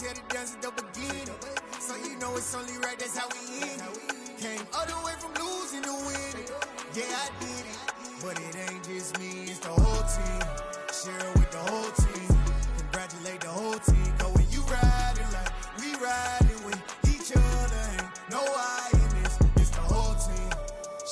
had it done since the beginning. So you know it's only right, that's how we end it. Came all the way from losing to winning. Yeah, I did it, but it ain't just me, it's the whole team. Share it with the whole team. Congratulate the whole team. Cause when you riding like we riding with each other, ain't no I in this, it's the whole team.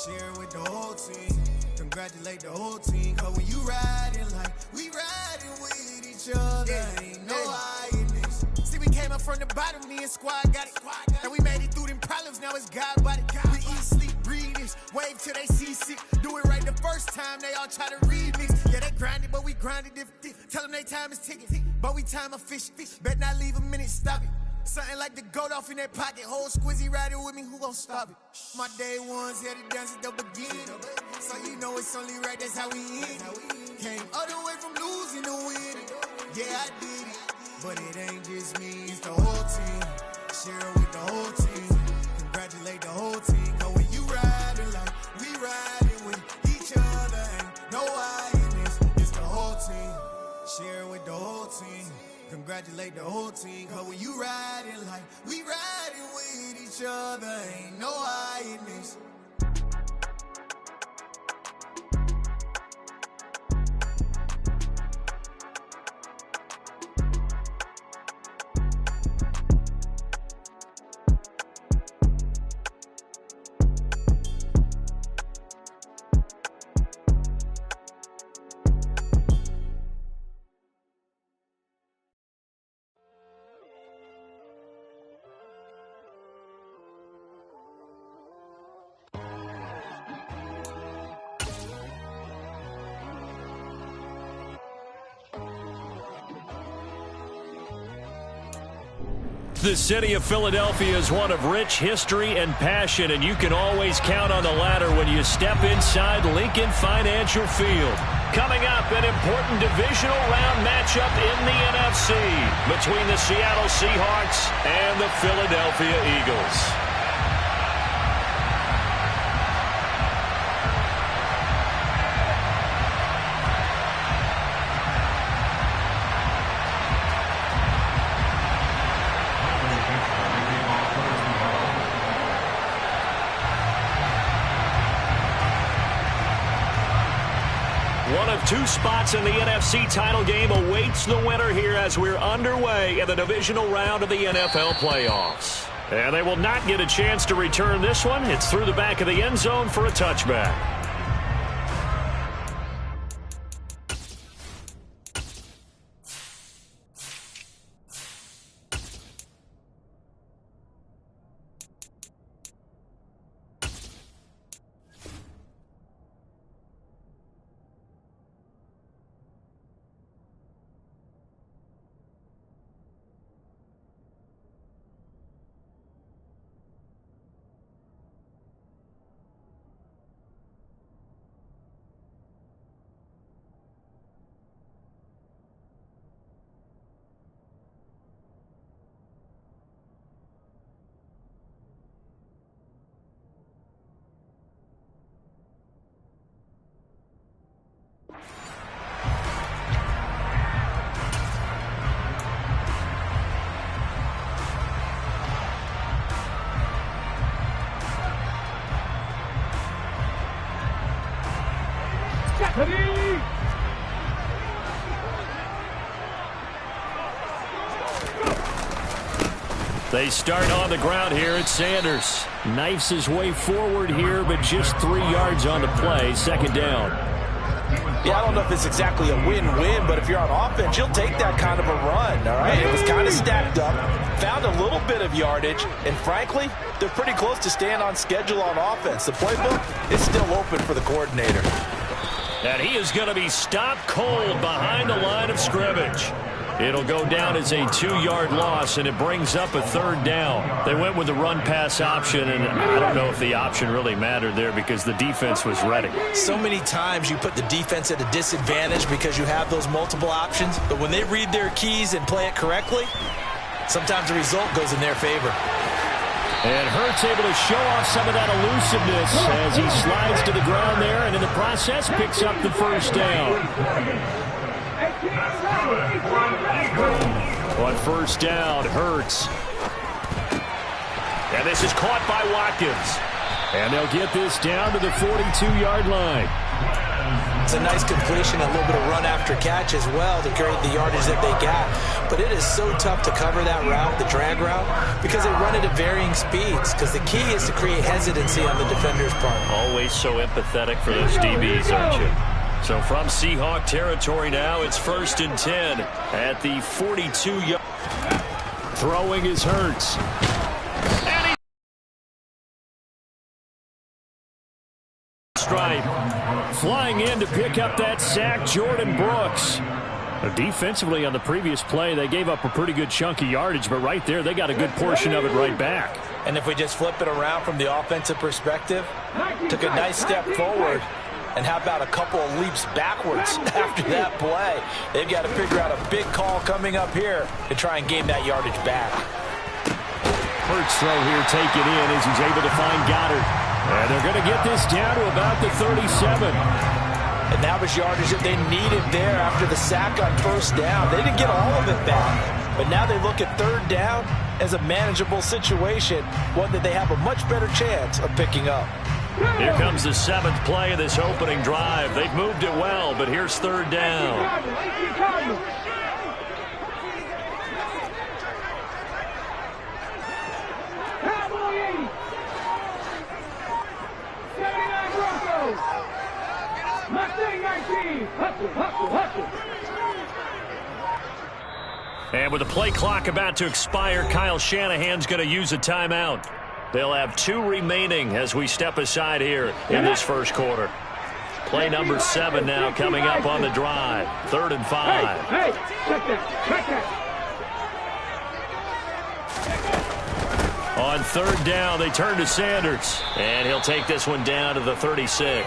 Share it with the whole team. Congratulate the whole team. Cause when you riding like we riding with each other, ain't no I in this. See, we came up from the bottom, me and squad got it. And we made it through them problems, now it's God body. We eat, sleep, breathe this, wave till they see sick. Do it right the first time, they all try to remix. Yeah, they grinded, but we grinded different. Tell them they time is ticking, but we time efficient. Bet not leave a minute, stop it. Something like the goat off in that pocket. Whole squizzy riding with me, who gon' stop it? My day ones had it done since the beginning. So you know it's only right, that's how we end it. Came all the way from losing to winning. Yeah, I did it, but it ain't just me, it's the whole team. Share it with the whole team. Congratulate the whole team. Cause when you riding like we riding with each other, ain't no I in this, it's the whole team. Share it with the whole team. Congratulate the whole team. Cause when you riding like we riding with each other, ain't no I in this. The city of Philadelphia is one of rich history and passion, and you can always count on the ladder when you step inside Lincoln Financial Field. Coming up, an important divisional round matchup in the NFC between the Seattle Seahawks and the Philadelphia Eagles. One of two spots in the NFC title game awaits the winner here as we're underway in the divisional round of the NFL playoffs. And they will not get a chance to return this one. It's through the back of the end zone for a touchback. They start on the ground here at Sanders. Knifes his way forward here, but just 3 yards on the play. Second down. Yeah, I don't know if it's exactly a win-win, but if you're on offense, you'll take that kind of a run, all right? It was kind of stacked up, found a little bit of yardage, and frankly, they're pretty close to staying on schedule on offense. The playbook is still open for the coordinator. And he is going to be stopped cold behind the line of scrimmage. It'll go down as a 2-yard loss, and it brings up a third down. They went with the run-pass option, and I don't know if the option really mattered there because the defense was ready. So many times you put the defense at a disadvantage because you have those multiple options, but when they read their keys and play it correctly, sometimes the result goes in their favor. And Hurts able to show off some of that elusiveness as he slides to the ground there, and in the process picks up the first down. On first down, Hurts. And this is caught by Watkins. And they'll get this down to the 42-yard line. It's a nice completion, a little bit of run after catch as well to create the yardage that they got. But it is so tough to cover that route, the drag route, because they run it at varying speeds. Because the key is to create hesitancy on the defender's part. Always so empathetic for those DBs, aren't you? So from Seahawk territory now, it's 1st and 10 at the 42-yard. Throwing is Hurts. And stripe. Flying in to pick up that sack, Jordan Brooks. Defensively on the previous play, they gave up a pretty good chunk of yardage, but right there, they got a good portion of it right back. And if we just flip it around from the offensive perspective, took a nice step forward, and how about a couple of leaps backwards after that play? They've got to figure out a big call coming up here to try and gain that yardage back. Hurts throw here taken in as he's able to find Goddard. And they're going to get this down to about the 37. And that was yardage that they needed there after the sack on first down. They didn't get all of it back. But now they look at third down as a manageable situation, one that they have a much better chance of picking up. Here comes the 7th play of this opening drive. They've moved it well, but here's third down. And with the play clock about to expire, Kyle Shanahan's going to use a timeout. They'll have 2 remaining as we step aside here in this first quarter. Play number 7 now coming up on the drive. 3rd and 5. Hey, check that. On third down, they turn to Sanders. And he'll take this one down to the 36.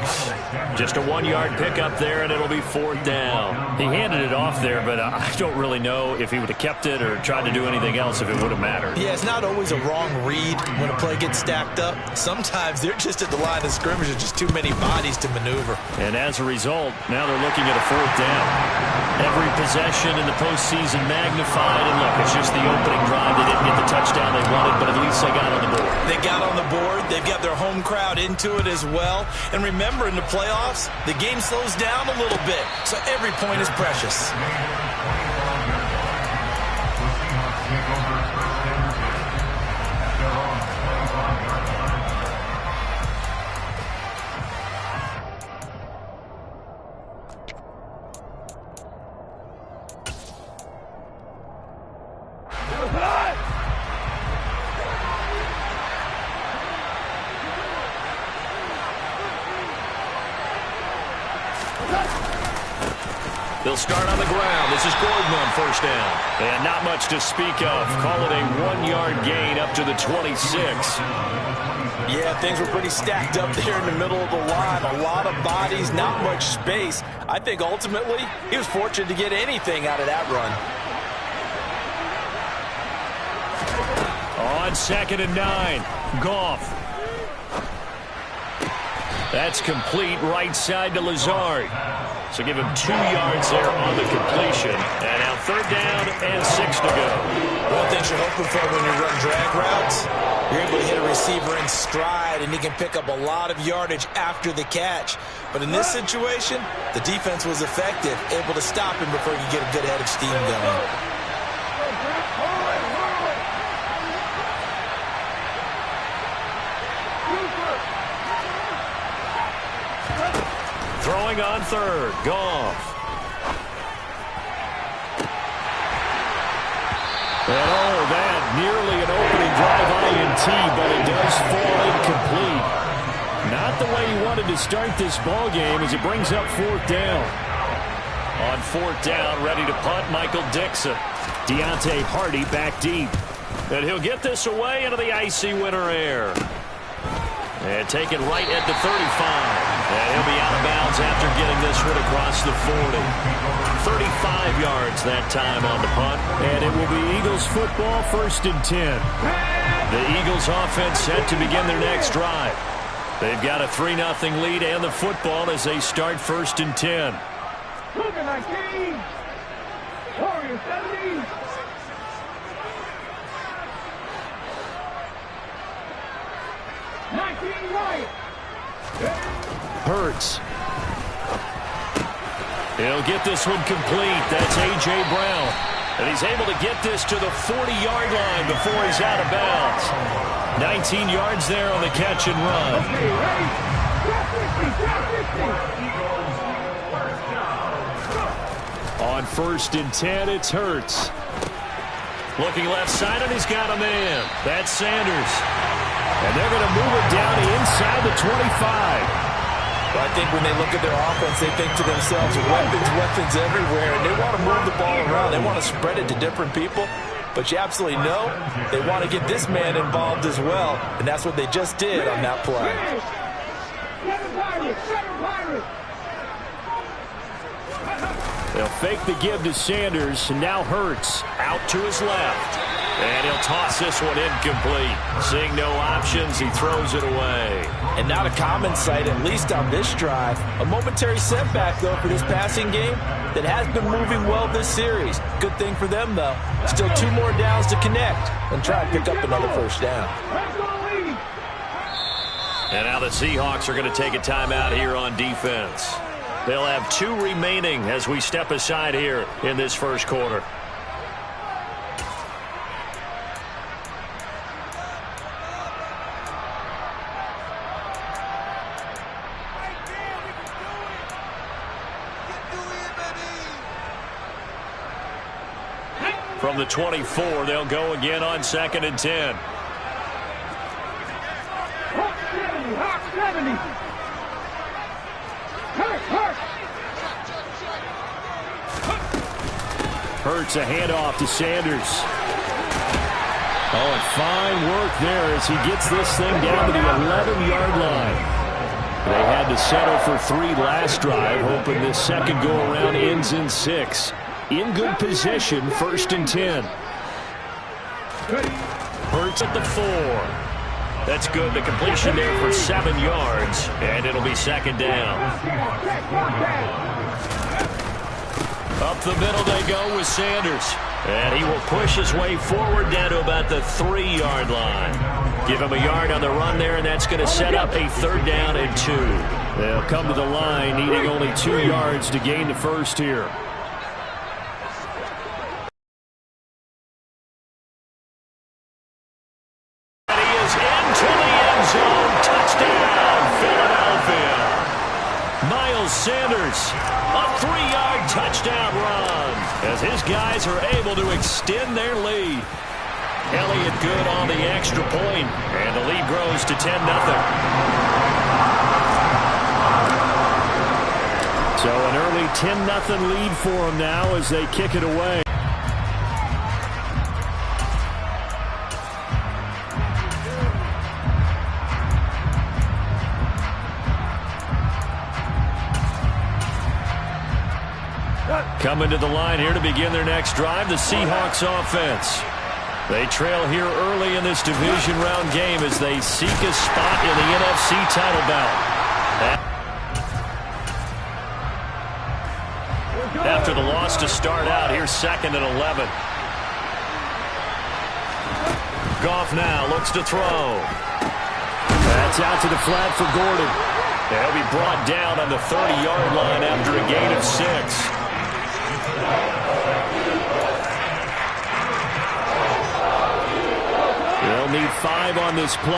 Just a 1-yard pickup there, and it'll be 4th down. He handed it off there, but I don't really know if he would have kept it or tried to do anything else if it would have mattered. Yeah, it's not always a wrong read when a play gets stacked up. Sometimes they're just at the line of scrimmage with just too many bodies to maneuver. And as a result, now they're looking at a 4th down. Every possession in the postseason magnified. And look, it's just the opening drive. They didn't get the touchdown they wanted, but at least they got on the board. They got on the board. They've got their home crowd into it as well. And remember, in the playoffs, the game slows down a little bit. So every point is precious. They'll start on the ground. This is Gordon on first down. And not much to speak of. Call it a 1-yard gain up to the 26. Yeah, things were pretty stacked up there in the middle of the line. A lot of bodies, not much space. I think ultimately he was fortunate to get anything out of that run. On 2nd and 9, Goff. That's complete right side to Lazard. So give him 2 yards there on the completion. And now 3rd down and 6 to go. One thing you're hoping for when you run drag routes, you're able to hit a receiver in stride, and he can pick up a lot of yardage after the catch. But in this situation, the defense was effective, able to stop him before he could get a good head of steam going. Throwing on 3rd, Goff. And that nearly an opening drive INT, but it does fall incomplete. Not the way he wanted to start this ball game as it brings up 4th down. On 4th down, ready to punt, Michael Dixon. Deontay Hardy back deep. And he'll get this away into the icy winter air. And taken right at the 35. And he'll be out of bounds after getting this one across the 40. 35 yards that time on the punt. And it will be Eagles football, 1st and 10. The Eagles offense set to begin their next drive. They've got a 3-0 lead and the football as they start 1st and 10. Hurts. He'll get this one complete. That's A.J. Brown. And he's able to get this to the 40-yard line before he's out of bounds. 19 yards there on the catch and run. On 1st and 10, it's Hurts. Looking left side, and he's got a man. That's Sanders. And they're going to move it down inside the 25. Well, I think when they look at their offense, they think to themselves, weapons everywhere, and they want to move the ball around. They want to spread it to different people. But you absolutely know they want to get this man involved as well, and that's what they just did on that play. They'll fake the give to Sanders, and now Hurts out to his left. And he'll toss this one incomplete. Seeing no options, he throws it away. And not a common sight, at least on this drive. A momentary setback, though, for this passing game that has been moving well this series. Good thing for them, though. Still 2 more downs to connect and try and pick up another first down. And now the Seahawks are going to take a timeout here on defense. They'll have 2 remaining as we step aside here in this first quarter. From the 24, they'll go again on 2nd and 10. Hurts a handoff to Sanders. Oh, and fine work there as he gets this thing down to the 11-yard line. They had to settle for 3 last drive, hoping this second go-around ends in 6. In good position, 1st and 10. Hurts at the 4. That's good. The completion there for 7 yards, and it'll be 2nd down. Up the middle they go with Sanders. And he will push his way forward down to about the 3-yard line. Give him a yard on the run there, and that's going to set up a 3rd down and 2. They'll come to the line, needing only 2 yards to gain the first here. Sanders, a 3-yard touchdown run as his guys are able to extend their lead. Elliott good on the extra point, and the lead grows to 10-0. So an early 10-0 lead for them now as they kick it away. Coming to the line here to begin their next drive, the Seahawks offense. They trail here early in this division round game as they seek a spot in the NFC title bout. After the loss to start out, here's 2nd and 11. Goff now looks to throw. That's out to the flat for Gordon. He'll be brought down on the 30-yard line after a gain of 6. They'll need 5 on this play.